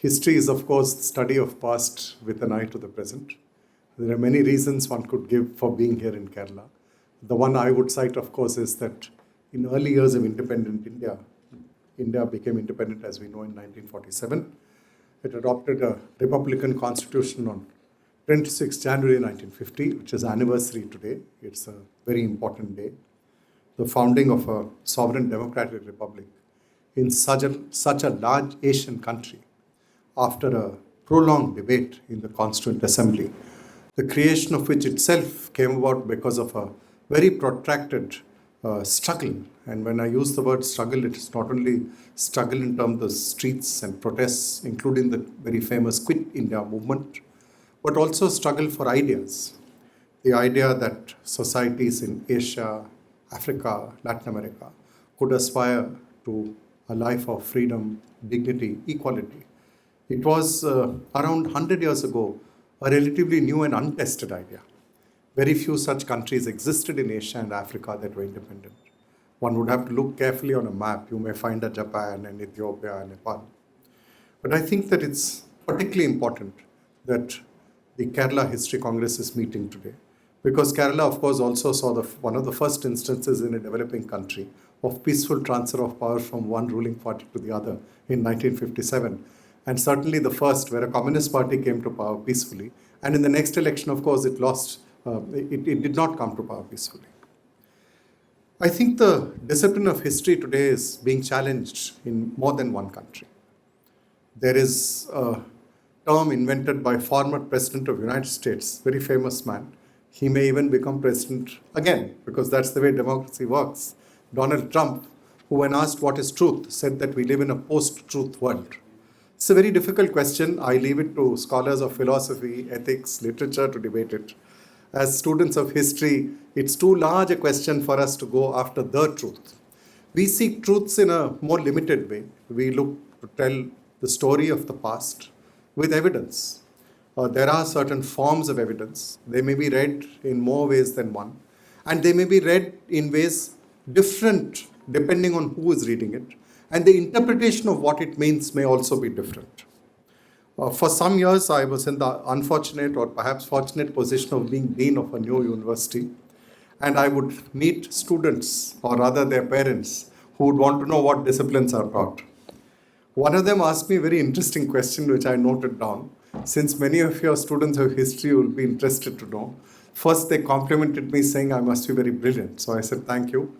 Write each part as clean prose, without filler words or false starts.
History is, of course, the study of past with an eye to the present. There are many reasons one could give for being here in Kerala. The one I would cite, of course, is that in early years of independent India, India became independent, as we know, in 1947. It adopted a republican constitution on 26 January 1950, which is anniversary today. It's a very important day. The founding of a sovereign democratic republic in such a large Asian country after a prolonged debate in the Constituent Assembly, the creation of which itself came about because of a very protracted struggle. And when I use the word struggle, it is not only struggle in terms of streets and protests, including the very famous Quit India movement, but also struggle for ideas. The idea that societies in Asia, Africa, Latin America could aspire to a life of freedom, dignity, equality. It was around 100 years ago, a relatively new and untested idea. Very few such countries existed in Asia and Africa that were independent. One would have to look carefully on a map. You may find a Japan and Ethiopia and Nepal. But I think that it's particularly important that the Kerala History Congress is meeting today, because Kerala, of course, also saw one of the first instances in a developing country of peaceful transfer of power from one ruling party to the other in 1957. And certainly the first where a communist party came to power peacefully. And in the next election, of course, it lost. It did not come to power peacefully. I think the discipline of history today is being challenged in more than one country. There is a term invented by former President of the United States, very famous man. He may even become president again, because that's the way democracy works. Donald Trump, who when asked what is truth, said that we live in a post-truth world. It's a very difficult question. I leave it to scholars of philosophy, ethics, literature to debate it. As students of history, it's too large a question for us to go after the truth. We seek truths in a more limited way. We look to tell the story of the past with evidence. There are certain forms of evidence. They may be read in more ways than one, and they may be read in ways different depending on who is reading it, and the interpretation of what it means may also be different. For some years, I was in the unfortunate or perhaps fortunate position of being dean of a new university, and I would meet students, or rather their parents, who would want to know what disciplines are taught. One of them asked me a very interesting question, which I noted down. Since many of your students of history will be interested to know, first they complimented me saying I must be very brilliant. So I said, thank you.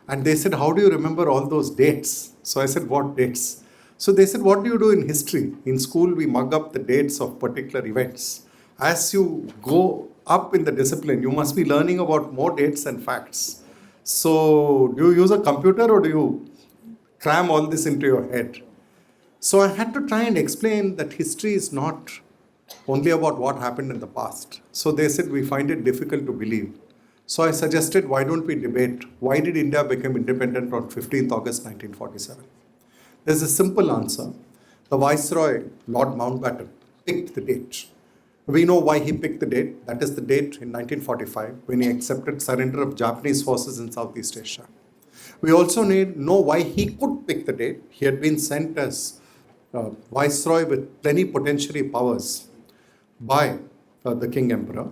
And they said, how do you remember all those dates? So I said, what dates? So they said, what do you do in history? In school, we mug up the dates of particular events. As you go up in the discipline, you must be learning about more dates and facts. So do you use a computer or do you cram all this into your head? So I had to try and explain that history is not only about what happened in the past. So they said, we find it difficult to believe. So I suggested, why don't we debate, why did India become independent on 15th August 1947? There's a simple answer. The Viceroy, Lord Mountbatten, picked the date. We know why he picked the date. That is the date in 1945 when he accepted surrender of Japanese forces in Southeast Asia. We also know why he could pick the date. He had been sent as Viceroy with plenipotentiary powers by the King Emperor.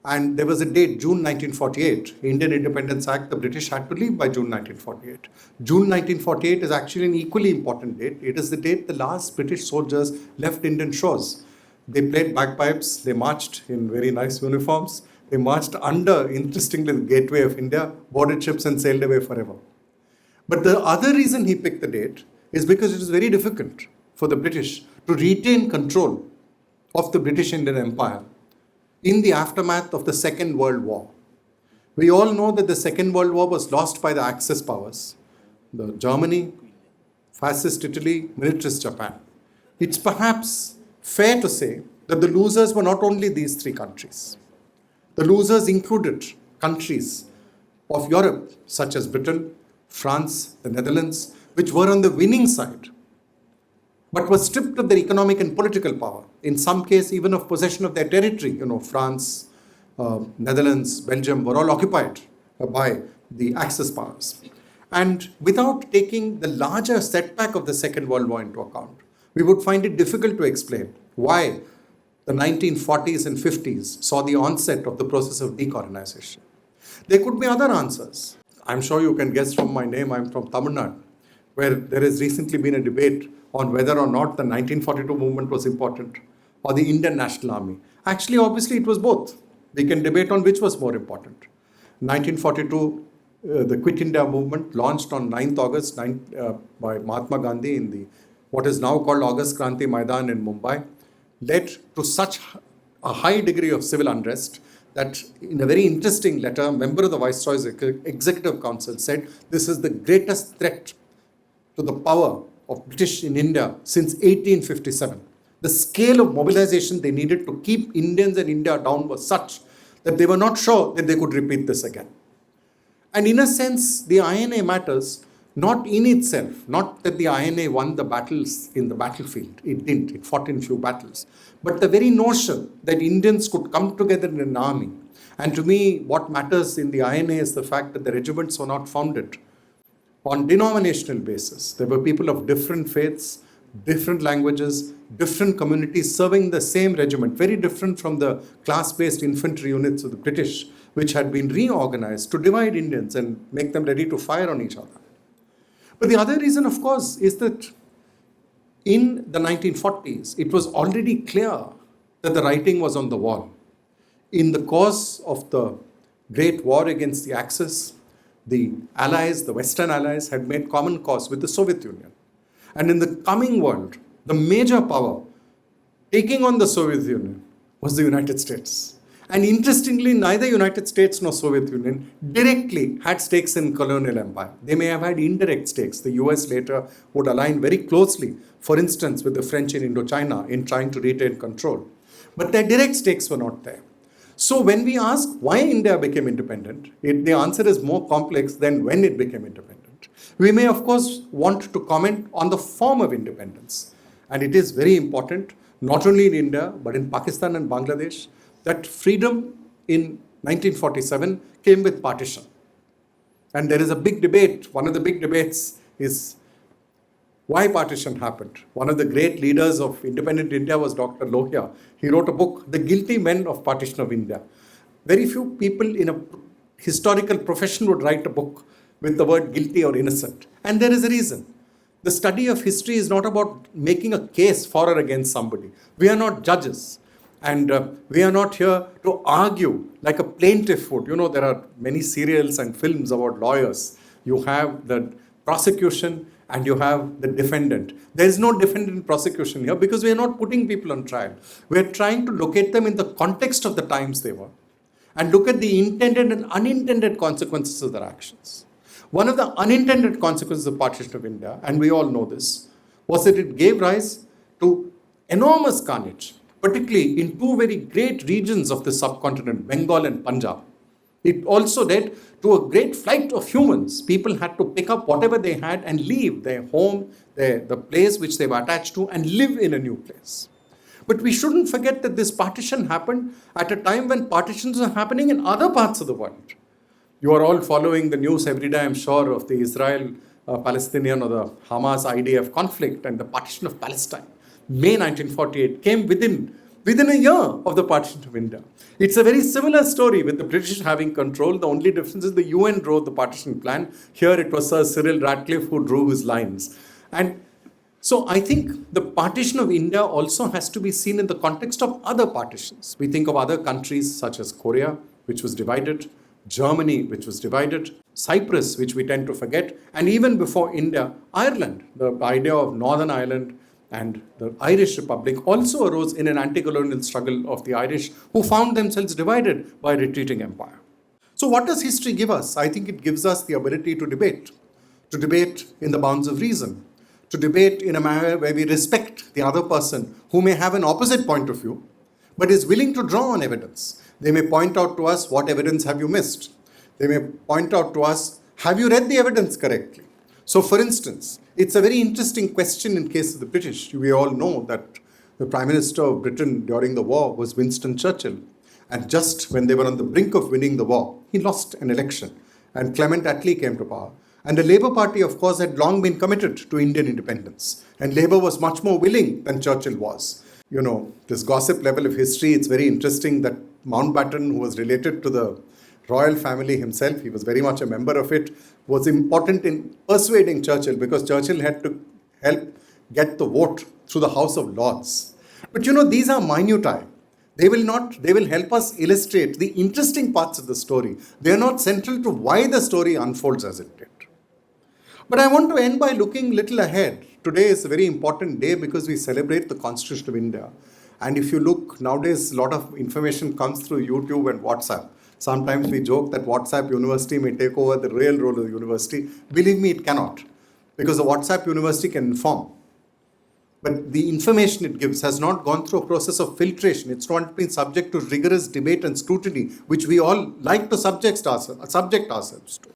And there was a date, June 1948, Indian Independence Act, the British had to leave by June 1948. June 1948 is actually an equally important date. It is the date the last British soldiers left Indian shores. They played bagpipes, they marched in very nice uniforms, they marched under, interestingly, the gateway of India, boarded ships and sailed away forever. But the other reason he picked the date is because it is very difficult for the British to retain control of the British Indian Empire in the aftermath of the Second World War. We all know that the Second World War was lost by the Axis powers, the Germany, fascist Italy, militarist Japan. It's perhaps fair to say that the losers were not only these three countries. The losers included countries of Europe, such as Britain, France, the Netherlands, which were on the winning side, but were stripped of their economic and political power, in some case even of possession of their territory. France, Netherlands, Belgium were all occupied by the Axis powers. And without taking the larger setback of the Second World War into account, we would find it difficult to explain why the 1940s and 50s saw the onset of the process of decolonization. There could be other answers. I'm sure you can guess from my name, I'm from Tamil Nadu, where there has recently been a debate on whether or not the 1942 movement was important or the Indian National Army. Actually, obviously, it was both. We can debate on which was more important. 1942, the Quit India movement, launched on 9th August by Mahatma Gandhi in the what is now called August Kranti Maidan in Mumbai, led to such a high degree of civil unrest that in a very interesting letter, a member of the Viceroy's Executive Council said, this is the greatest threat to the power of British in India since 1857. The scale of mobilization they needed to keep Indians and India down was such that they were not sure that they could repeat this again. And in a sense, the INA matters not in itself, not that the INA won the battles in the battlefield. It didn't. It fought in few battles. But the very notion that Indians could come together in an army. And to me, what matters in the INA is the fact that the regiments were not founded on denominational basis. There were people of different faiths, different languages, different communities serving the same regiment, very different from the class-based infantry units of the British, which had been reorganized to divide Indians and make them ready to fire on each other. But the other reason, of course, is that in the 1940s, it was already clear that the writing was on the wall. In the course of the Great War against the Axis, the Allies, the Western Allies, had made common cause with the Soviet Union. And in the coming world, the major power taking on the Soviet Union was the United States. And interestingly, neither United States nor Soviet Union directly had stakes in colonial empire. They may have had indirect stakes. The US later would align very closely, for instance, with the French in Indochina in trying to retain control. But their direct stakes were not there. So when we ask why India became independent, the answer is more complex than when it became independent. We may, of course, want to comment on the form of independence. And it is very important, not only in India, but in Pakistan and Bangladesh, that freedom in 1947 came with partition. And there is a big debate. One of the big debates is why partition happened. One of the great leaders of independent India was Dr. Lohia. He wrote a book, The Guilty Men of Partition of India. Very few people in a historical profession would write a book with the word guilty or innocent. And there is a reason. The study of history is not about making a case for or against somebody. We are not judges. And we are not here to argue like a plaintiff would. You know, there are many serials and films about lawyers. You have the prosecution and you have the defendant. There is no defendant prosecution here because we are not putting people on trial. We are trying to locate them in the context of the times they were and look at the intended and unintended consequences of their actions. One of the unintended consequences of partition of India, and we all know this, was that it gave rise to enormous carnage, particularly in two very great regions of the subcontinent, Bengal and Punjab. It also led to a great flight of humans. People had to pick up whatever they had and leave their home, the place which they were attached to, and live in a new place. But we shouldn't forget that this partition happened at a time when partitions were happening in other parts of the world. You are all following the news every day, I'm sure, of the Israel-Palestinian or the Hamas-IDF conflict and the partition of Palestine. May 1948 came within a year of the partition of India. It's a very similar story with the British having control. The only difference is the UN drew the partition plan. Here it was Sir Cyril Radcliffe who drew his lines. And so I think the partition of India also has to be seen in the context of other partitions. We think of other countries such as Korea, which was divided, Germany, which was divided, Cyprus, which we tend to forget, and even before India, Ireland. The idea of Northern Ireland and the Irish Republic also arose in an anti-colonial struggle of the Irish who found themselves divided by a retreating empire. So what does history give us? I think it gives us the ability to debate in the bounds of reason, to debate in a manner where we respect the other person who may have an opposite point of view, but is willing to draw on evidence. They may point out to us, what evidence have you missed? They may point out to us, have you read the evidence correctly? So for instance, it's a very interesting question in case of the British. We all know that the Prime Minister of Britain during the war was Winston Churchill. And just when they were on the brink of winning the war, he lost an election and Clement Attlee came to power. And the Labour Party, of course, had long been committed to Indian independence. And Labour was much more willing than Churchill was. You know, this gossip level of history, it's very interesting that Mountbatten, who was related to the royal family himself, he was very much a member of it, was important in persuading Churchill because Churchill had to help get the vote through the House of Lords. But you know, these are minutiae. They will help us illustrate the interesting parts of the story. They are not central to why the story unfolds as it did. But I want to end by looking little ahead. Today is a very important day because we celebrate the Constitution of India. And if you look, nowadays a lot of information comes through YouTube and WhatsApp. Sometimes we joke that WhatsApp University may take over the real role of the university. Believe me, it cannot. Because the WhatsApp University can inform. But the information it gives has not gone through a process of filtration. It's not been subject to rigorous debate and scrutiny, which we all like to subject ourselves to.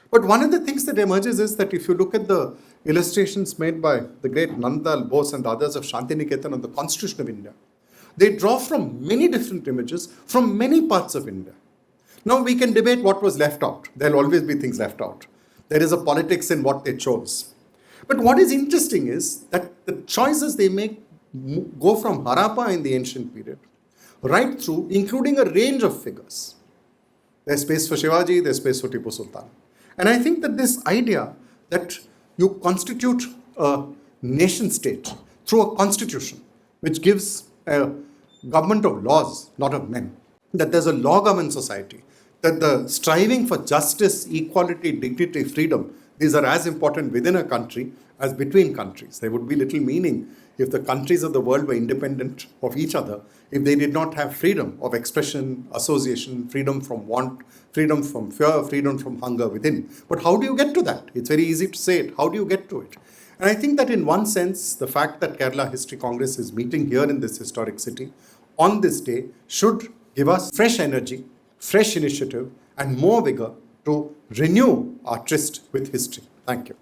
But one of the things that emerges is that if you look at the illustrations made by the great Nandal Bose and others of Shantiniketan on the Constitution of India, they draw from many different images from many parts of India. Now we can debate what was left out. There will always be things left out. There is a politics in what they chose. But what is interesting is that the choices they make go from Harappa in the ancient period right through, including a range of figures. There's space for Shivaji, there's space for Tipu Sultan. And I think that this idea that you constitute a nation state through a constitution, which gives a government of laws, not of men, that there's a law governed society, that the striving for justice, equality, dignity, freedom, these are as important within a country as between countries. There would be little meaning if the countries of the world were independent of each other, if they did not have freedom of expression, association, freedom from want, freedom from fear, freedom from hunger within. But how do you get to that? It's very easy to say it. How do you get to it? And I think that in one sense, the fact that Kerala History Congress is meeting here in this historic city on this day should give us fresh energy, fresh initiative, and more vigor to renew our tryst with history. Thank you.